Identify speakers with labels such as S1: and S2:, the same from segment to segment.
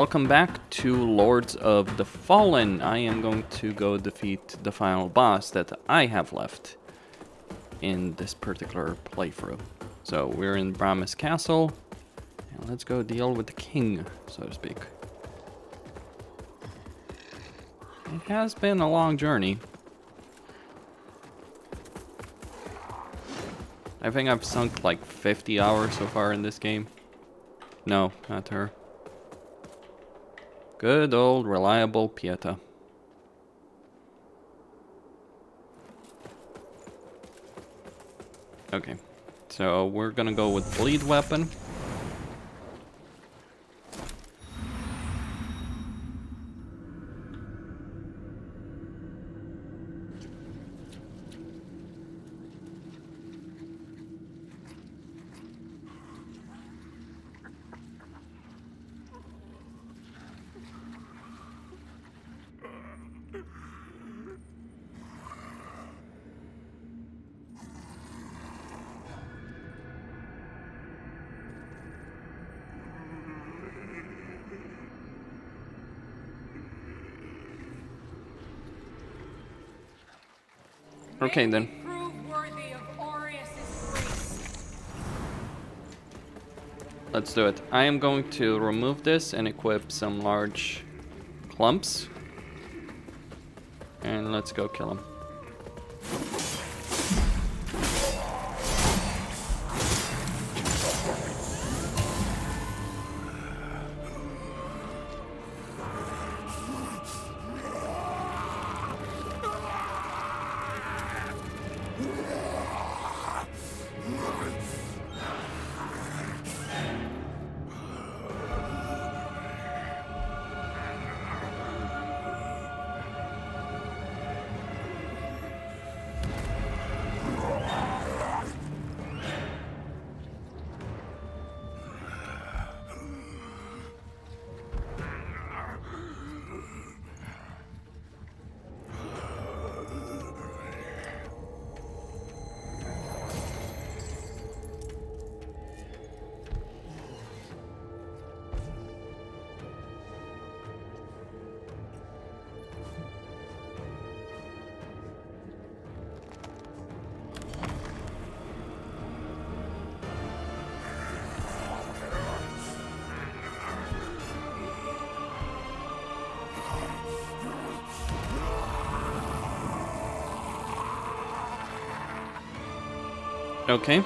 S1: Welcome back to Lords of the Fallen. I am going to go defeat the final boss that I have left in this particular playthrough. So we're in Brahma's castle, and let's go deal with the king, so to speak. It has been a long journey. I think I've sunk like 50 hours so far in this game. No, not her. Good old reliable Pieta. Okay, so we're gonna go with bleed weapon. Okay then. Let's do it. I am going to remove this and equip some large clumps. And let's go kill him. Okay.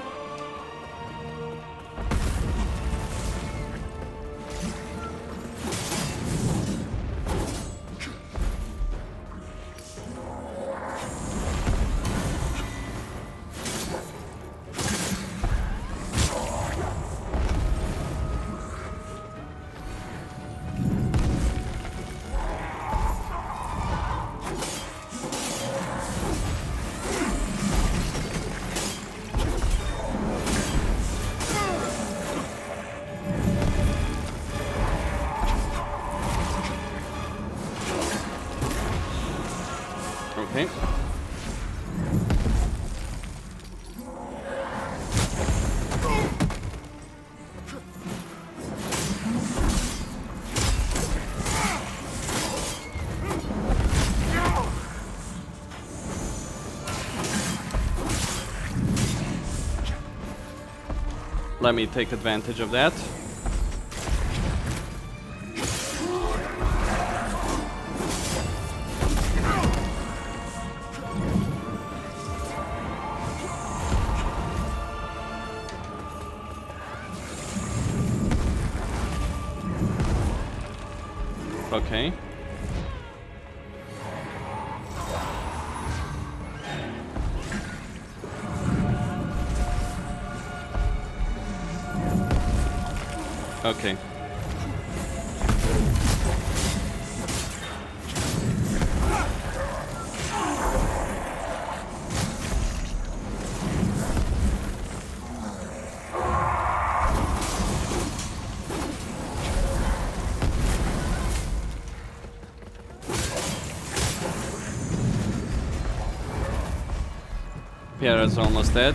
S1: Okay. Let me take advantage of that. Okay. Okay. Pierre's almost dead.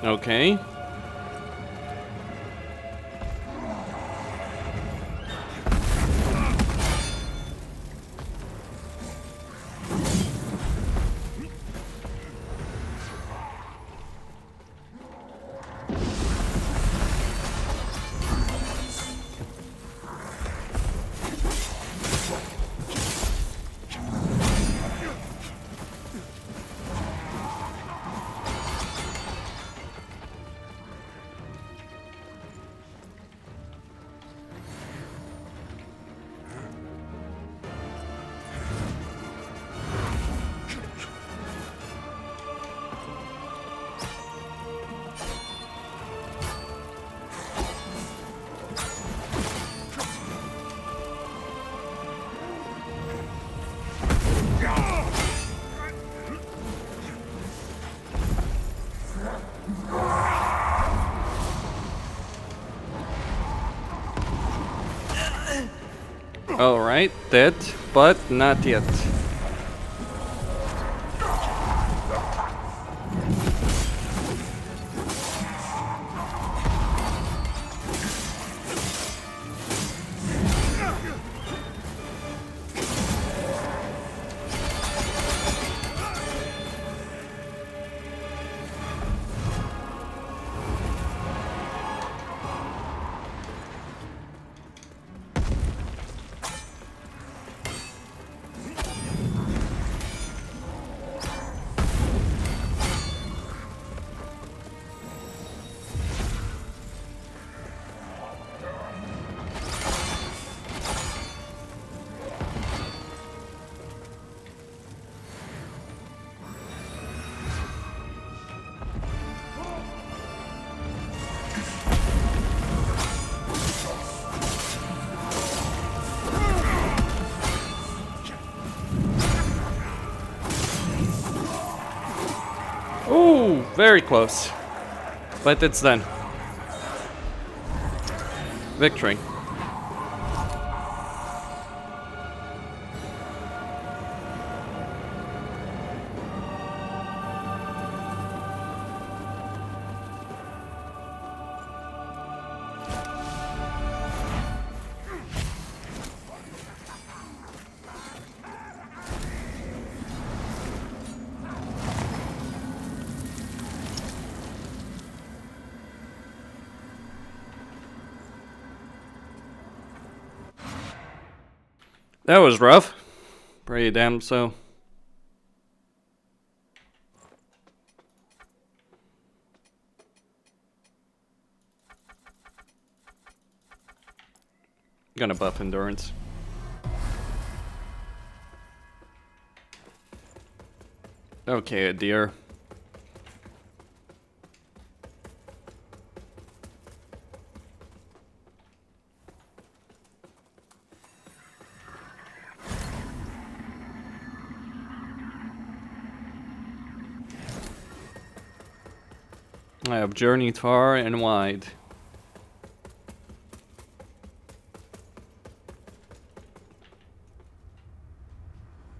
S1: Okay. Alright, dead, but not yet. Ooh, very close. But it's done. Victory. That was rough. Pretty damn so. Gonna buff endurance. Okay, Adyr. I have journeyed far and wide.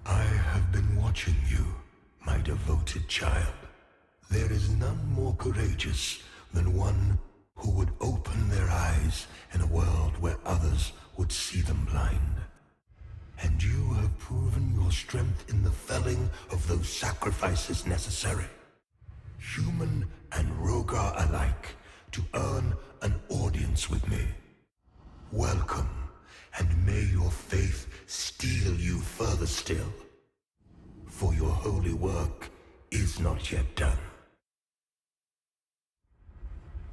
S2: I have been watching you, my devoted child. There is none more courageous than one who would open their eyes in a world where others would see them blind. And you have proven your strength in the felling of those sacrifices necessary, human and Rogar alike, to earn an audience with me. Welcome, and may your faith steal you further still, for your holy work is not yet done.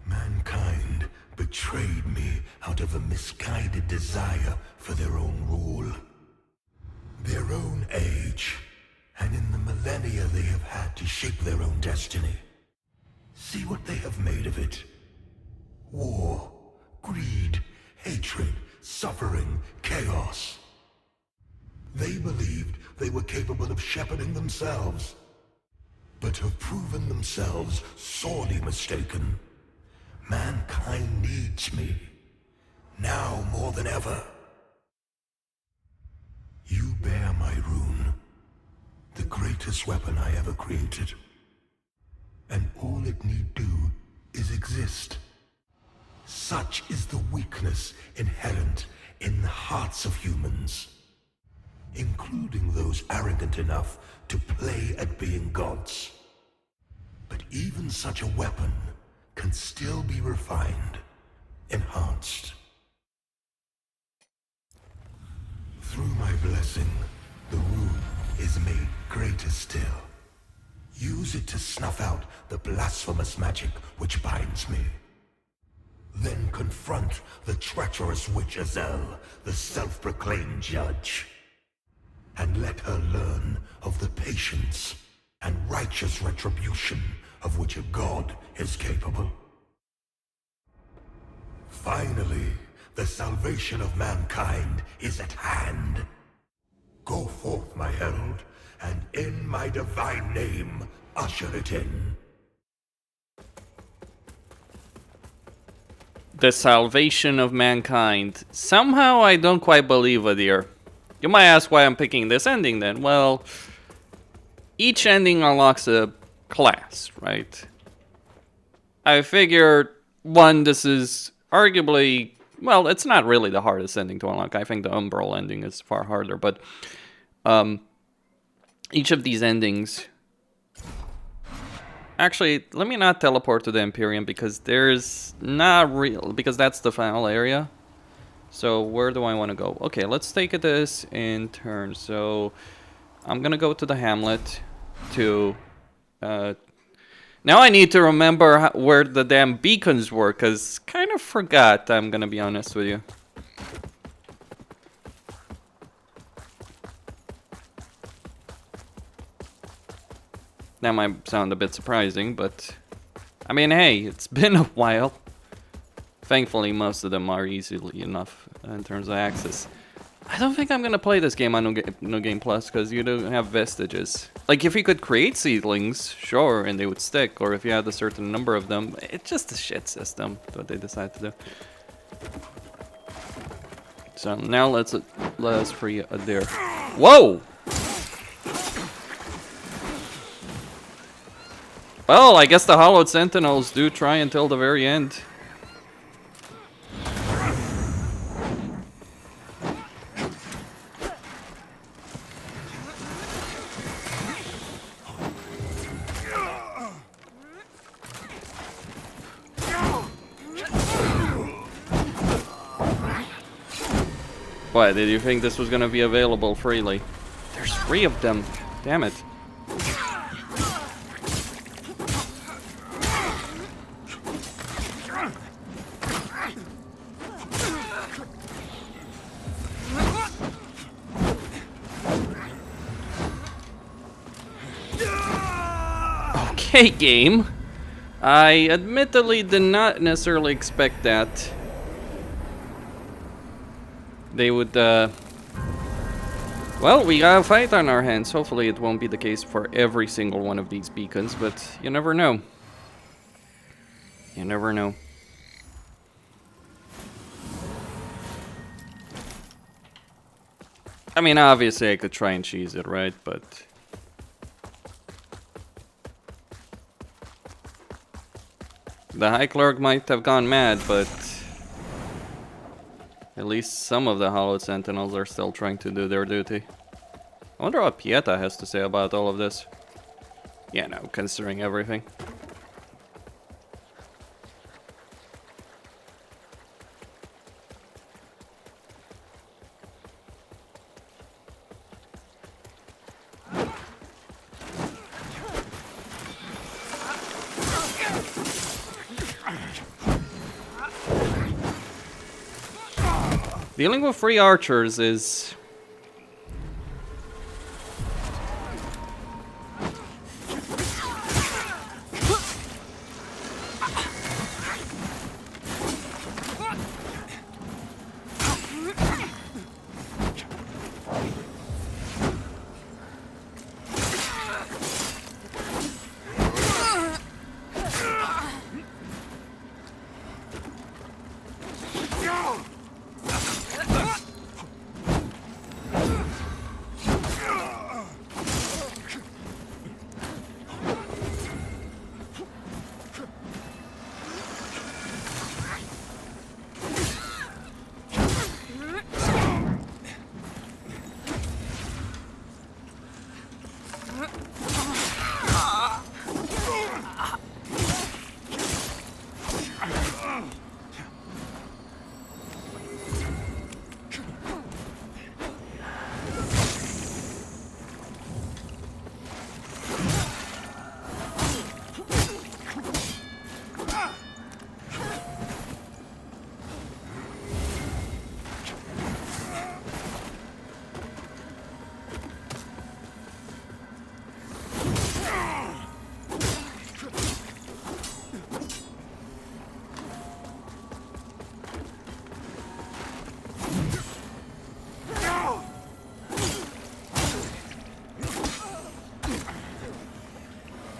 S2: Mankind betrayed me out of a misguided desire for their own rule, their own age, and in the millennia they have had to shape their own destiny. See what they have made of it. War, greed, hatred, suffering, chaos. They believed they were capable of shepherding themselves, but have proven themselves sorely mistaken. Mankind needs me, now more than ever. You bear my rune, the greatest weapon I ever created. and all it need do is exist. Such is the weakness inherent in the hearts of humans, including those arrogant enough to play at being gods. But even such a weapon can still be refined, enhanced. Through my blessing, the rune is made greater still. Use it to snuff out the blasphemous magic which binds me. Then confront the treacherous witch Azyl, the self-proclaimed judge. And let her learn of the patience and righteous retribution of which a god is capable. Finally, the salvation of mankind is at hand. Go forth, my herald, and in my divine name, usher it in.
S1: The salvation of mankind. Somehow I don't quite believe Adyr. You might ask why I'm picking this ending then. Well, each ending unlocks a class, right? I figured, one, this is arguably, well, it's not really the hardest ending to unlock. I think the Umbral ending is far harder, but each of these endings... Actually, let me not teleport to the Empyrean because there's not real, because that's the final area. So where do I want to go? Okay, let's take this in turn. So I'm gonna go to the Hamlet to... now I need to remember where the damn beacons were, because kind of forgot, I'm gonna be honest with you. That might sound a bit surprising, but... I mean, hey, it's been a while. Thankfully, most of them are easily enough in terms of access. I don't think I'm gonna play this game on No Game Plus, because you don't have vestiges. Like, if you could create seedlings, sure, and they would stick, or if you had a certain number of them, it's just a shit system, what they decide to do. So, now let's free Adyr. Whoa! Well, I guess the Hollowed Sentinels do try until the very end. What, did you think this was gonna be available freely? There's 3 of them. Damn it. Okay, game. I admittedly did not necessarily expect that they would, well, we got a fight on our hands. Hopefully it won't be the case for every single one of these beacons, but you never know. You never know. I mean, obviously I could try and cheese it, right? But... the High Clerk might have gone mad, but... at least some of the Hollowed Sentinels are still trying to do their duty. I wonder what Pieta has to say about all of this. Yeah, no, considering everything. Dealing with 3 archers is...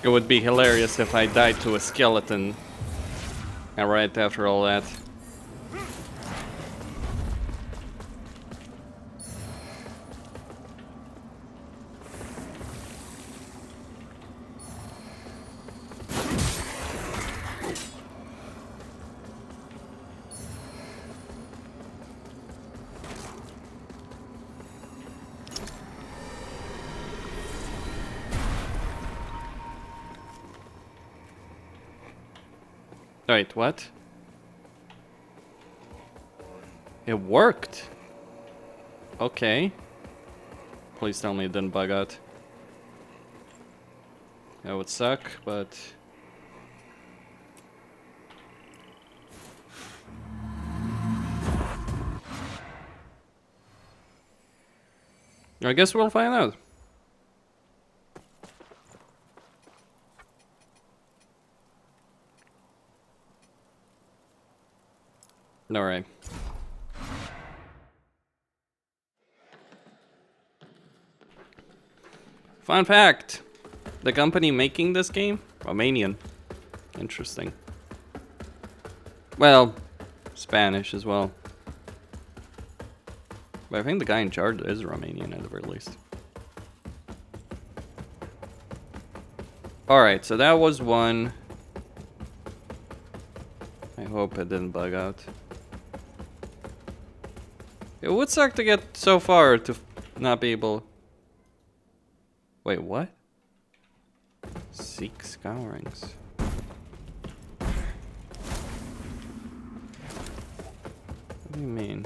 S1: It would be hilarious if I died to a skeleton. And right after all that. Wait, what? It worked. Okay. Please tell me it didn't bug out. That would suck, but... I guess we'll find out. Alright. Fun fact. The company making this game? Romanian. Interesting. Well, Spanish as well. But I think the guy in charge is Romanian at the very least. Alright, so that was one. I hope it didn't bug out. It would suck to get so far to not be able... Wait, what? Seek scourings. What do you mean?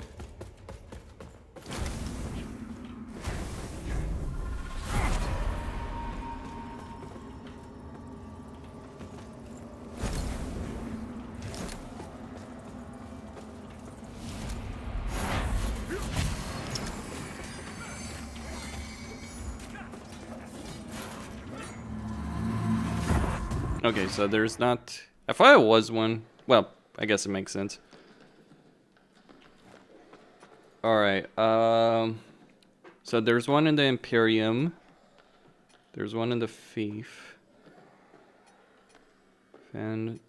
S1: Okay, so there's not... I thought it was one. Well, I guess it makes sense. Alright, so there's one in the Imperium. There's one in the Thief. And,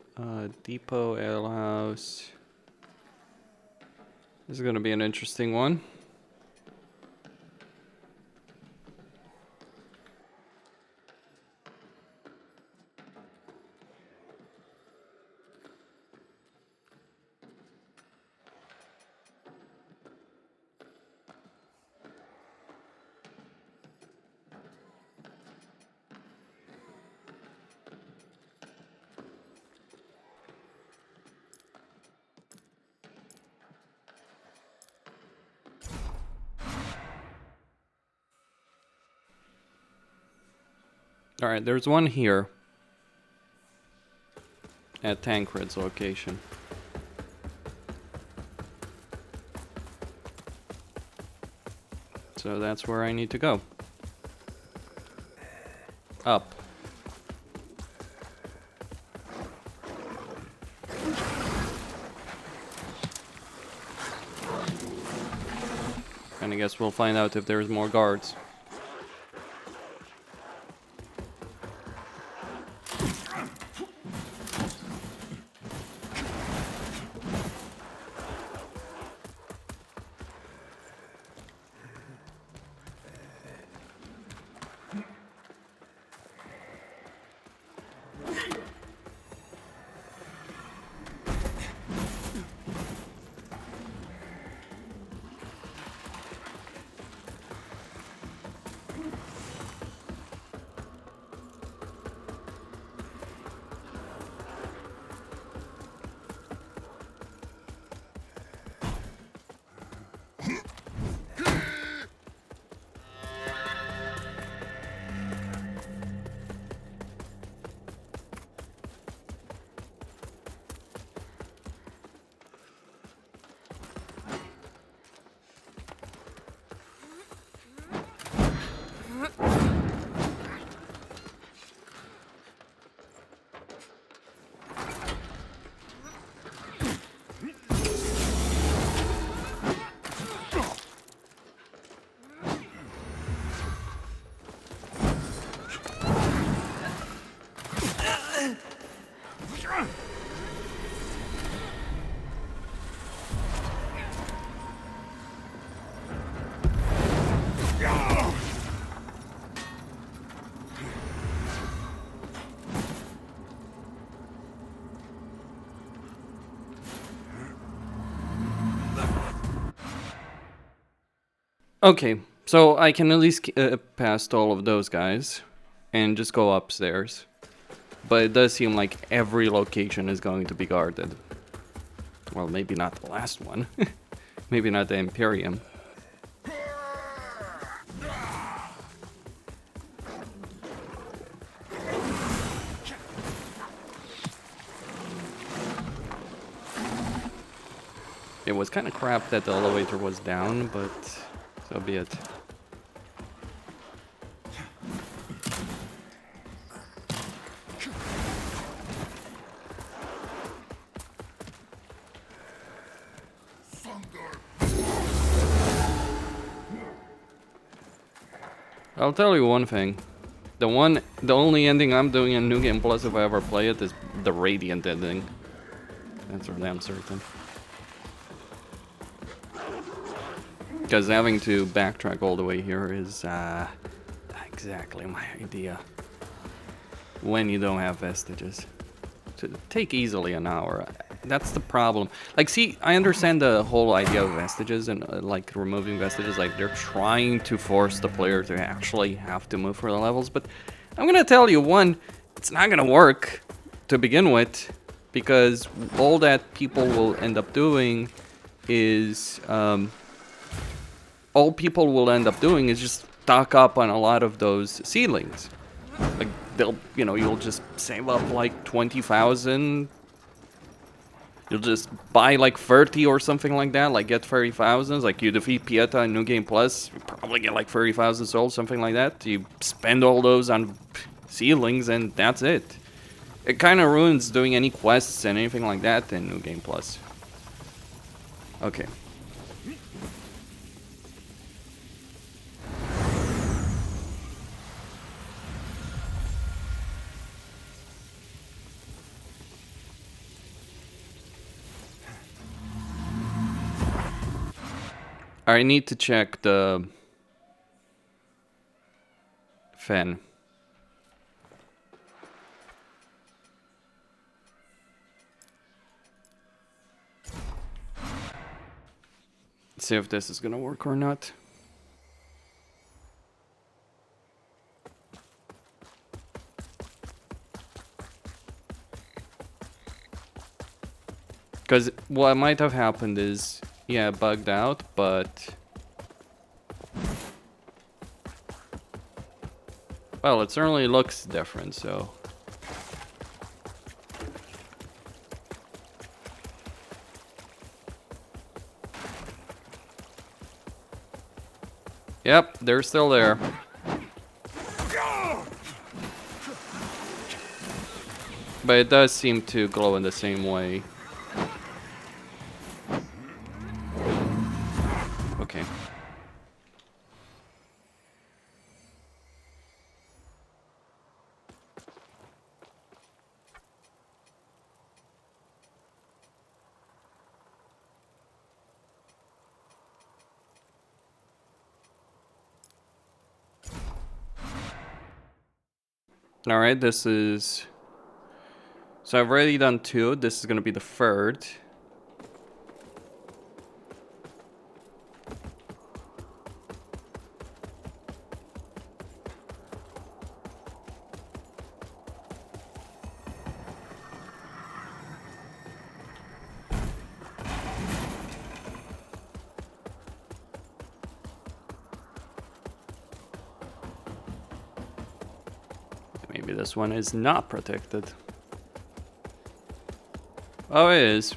S1: Depot, Ale House. This is gonna be an interesting one. Alright, there's one here. At Tancred's location. So that's where I need to go. Up. And I guess we'll find out if there's more guards. Okay, so I can at least past all of those guys and just go upstairs. But it does seem like every location is going to be guarded. Well, maybe not the last one. Maybe not the Imperium. It was kind of crap that the elevator was down, but so be it. I'll tell you one thing. The only ending I'm doing in New Game Plus if I ever play it is the Radiant ending. That's for damn certain. Because having to backtrack all the way here is exactly my idea. When you don't have vestiges. To take easily an hour. That's the problem. Like, see, I understand the whole idea of vestiges and like removing vestiges. Like, they're trying to force the player to actually have to move for the levels. But I'm gonna tell you, one, it's not gonna work to begin with, because all that people will end up doing is just stock up on a lot of those seedlings. Like, you'll just save up like 20,000. You'll just buy like 30 or something like that, like get 30,000. Like, you defeat Pieta in New Game Plus, you probably get like 30,000 souls, something like that. You spend all those on seedlings and that's it. It kind of ruins doing any quests and anything like that in New Game Plus. Okay. I need to check the fan. See if this is gonna work or not. Because what might have happened is, yeah, bugged out, but... well, it certainly looks different, so... yep, they're still there. But it does seem to glow in the same way. Okay. Alright, this is... so I've already done 2, this is gonna be the 3rd. Maybe this one is not protected. Oh, it is.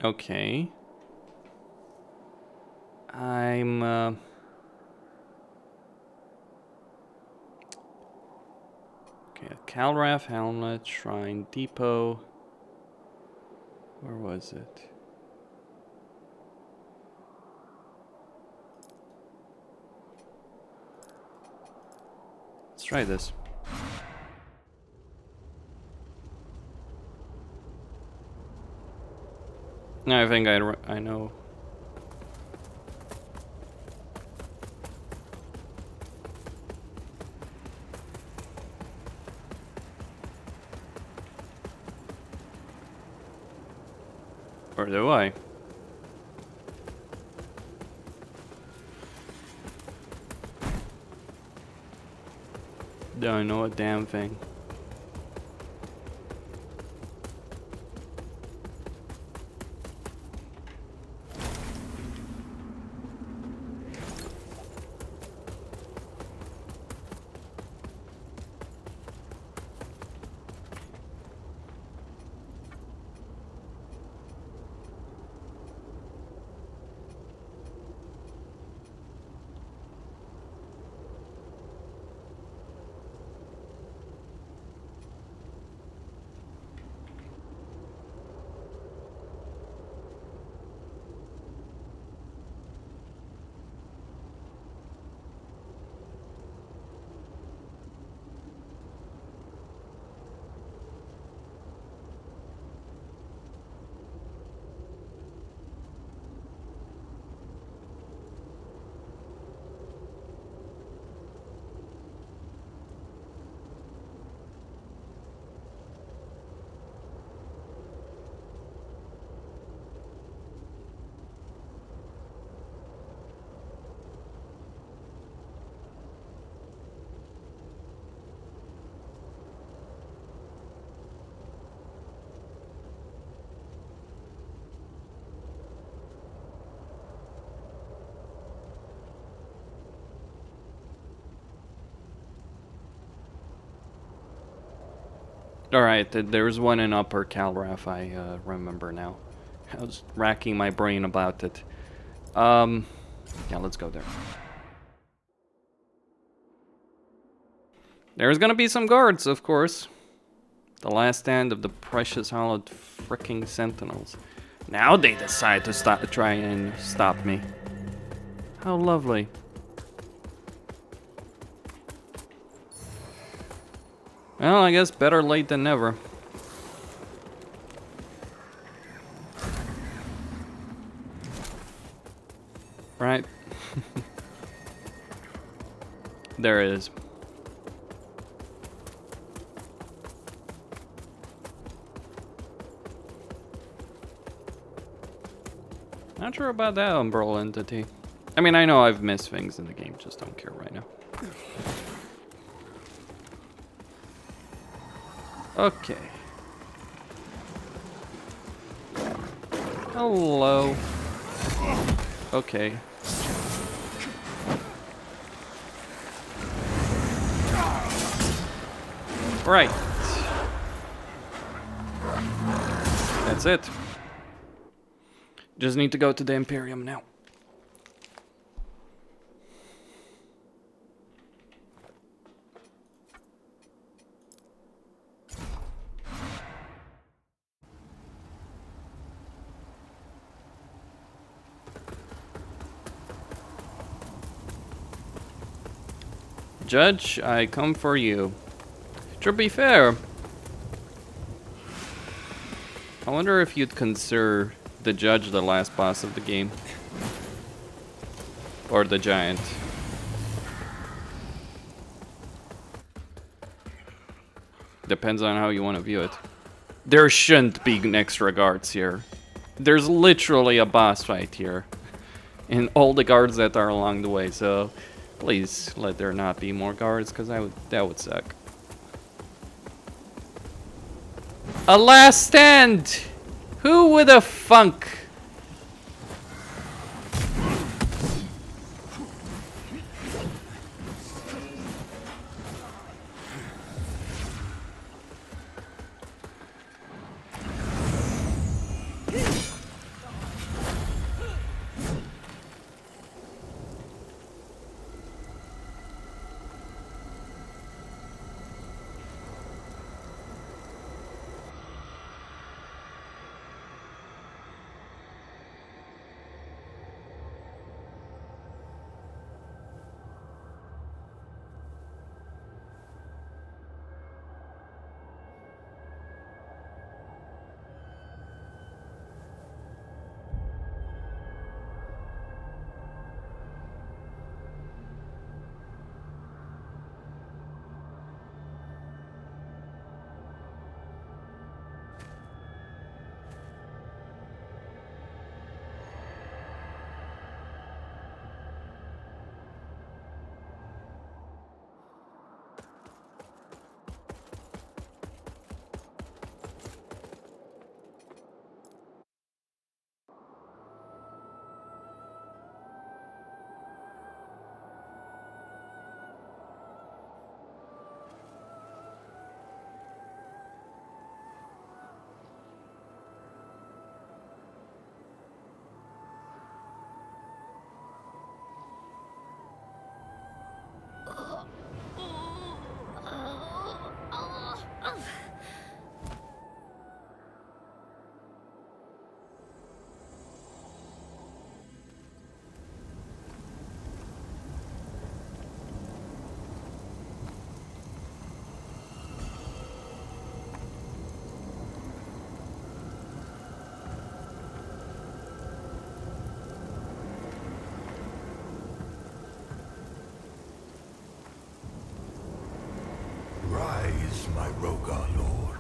S1: Okay. I'm, okay, Calraf, Helmet, Shrine, Depot. Where was it? Let's try this. No, I think I know. Or do I? Don't know a damn thing. Alright, there's one in Upper Calraf, I remember now. I was racking my brain about it. Yeah, let's go there. There's gonna be some guards, of course. The last stand of the precious hollowed fricking sentinels. Now they decide to try and stop me. How lovely. Well, I guess better late than never. Right? There it is. Not sure about that umbrella entity. I mean, I know I've missed things in the game, just don't care right now. Okay. Hello. Okay. Right. That's it. Just need to go to the Imperium now. Judge, I come for you. To be fair, I wonder if you'd consider the judge the last boss of the game. Or the giant. Depends on how you want to view it. There shouldn't be extra guards here. There's literally a boss fight here. And all the guards that are along the way, so please let there not be more guards, because that would suck. A last stand! Who would have thunk?
S2: Rogar Lord.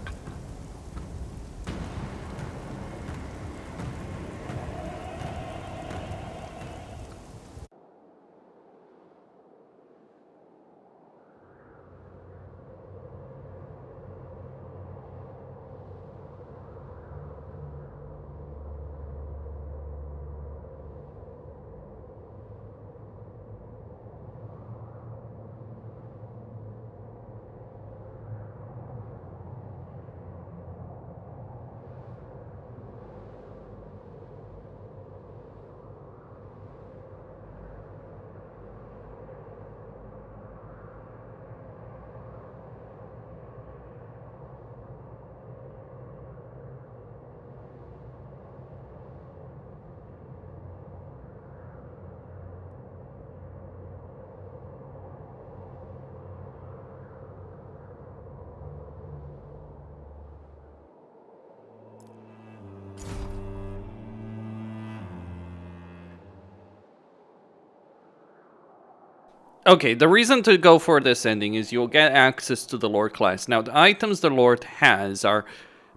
S1: Okay, the reason to go for this ending is you'll get access to the Lord class. Now, the items the Lord has are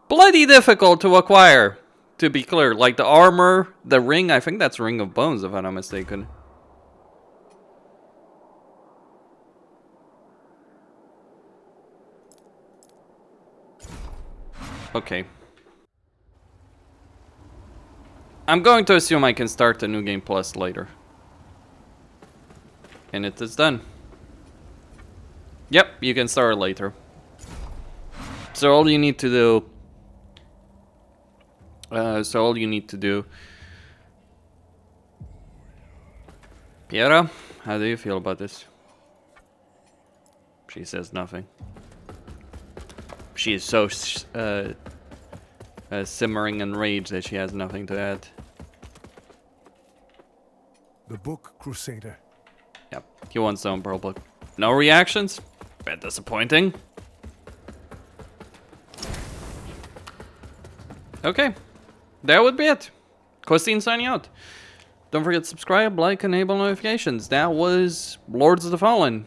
S1: bloody difficult to acquire, to be clear. Like the armor, the ring, I think that's Ring of Bones, if I'm not mistaken. Okay. I'm going to assume I can start the New Game Plus later. And it is done. Yep, you can start later. So all you need to do... Piera, how do you feel about this? She says nothing. She is so simmering in rage that she has nothing to add.
S3: The book, Crusader.
S1: Yep, he wants his own Pearl book. No reactions? Bit disappointing. Okay, that would be it. Christine signing out. Don't forget to subscribe, like, enable notifications. That was Lords of the Fallen.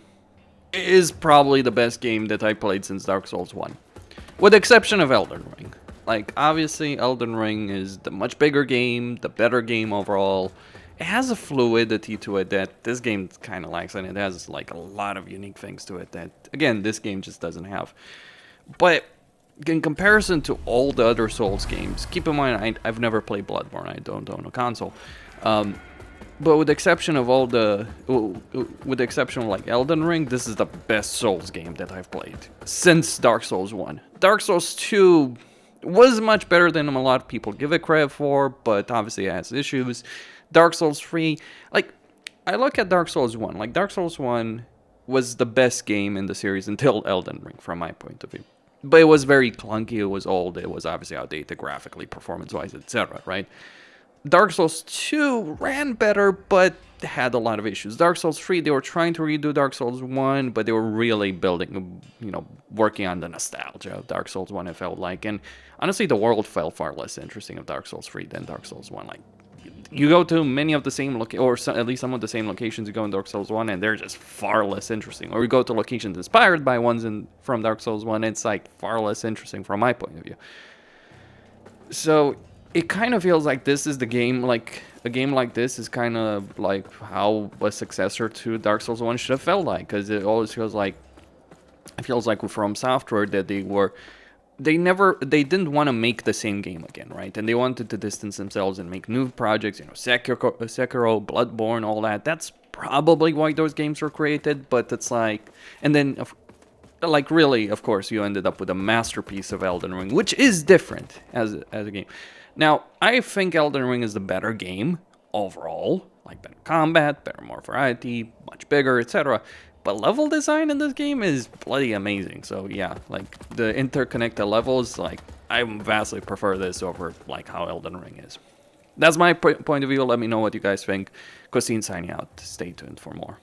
S1: It is probably the best game that I played since Dark Souls 1. With the exception of Elden Ring. Like, obviously, Elden Ring is the much bigger game, the better game overall. It has a fluidity to it that this game kind of lacks, and it has, like, a lot of unique things to it that, again, this game just doesn't have. But in comparison to all the other Souls games, keep in mind, I've never played Bloodborne. I don't own a console. But with the exception of like Elden Ring, this is the best Souls game that I've played since Dark Souls 1. Dark Souls 2 was much better than a lot of people give it credit for, but obviously it has issues. Dark Souls 3, like, I look at Dark Souls 1, like Dark Souls 1 was the best game in the series until Elden Ring from my point of view. But it was very clunky, it was old, it was obviously outdated graphically, performance-wise, etc., right? Dark Souls 2 ran better, but had a lot of issues. Dark Souls 3, they were trying to redo Dark Souls 1, but they were really building, working on the nostalgia of Dark Souls 1, it felt like. And honestly, the world felt far less interesting of Dark Souls 3 than Dark Souls 1. Like, you go to many of the same at least some of the same locations you go in Dark Souls 1, and they're just far less interesting. Or you go to locations inspired by ones from Dark Souls 1, it's like far less interesting from my point of view. So it kind of feels like this is the game, like, a game like this is kind of like how a successor to Dark Souls 1 should have felt like, because it always feels like, with From Software that they didn't want to make the same game again, right? And they wanted to distance themselves and make new projects, Sekiro, Bloodborne, all that. That's probably why those games were created, but it's like, and then, like, really, of course, you ended up with a masterpiece of Elden Ring, which is different as a game. Now, I think Elden Ring is the better game overall, like better combat, more variety, much bigger, etc. But level design in this game is bloody amazing. So yeah, like the interconnected levels, like I vastly prefer this over like how Elden Ring is. That's my point of view. Let me know what you guys think. Christine signing out. Stay tuned for more.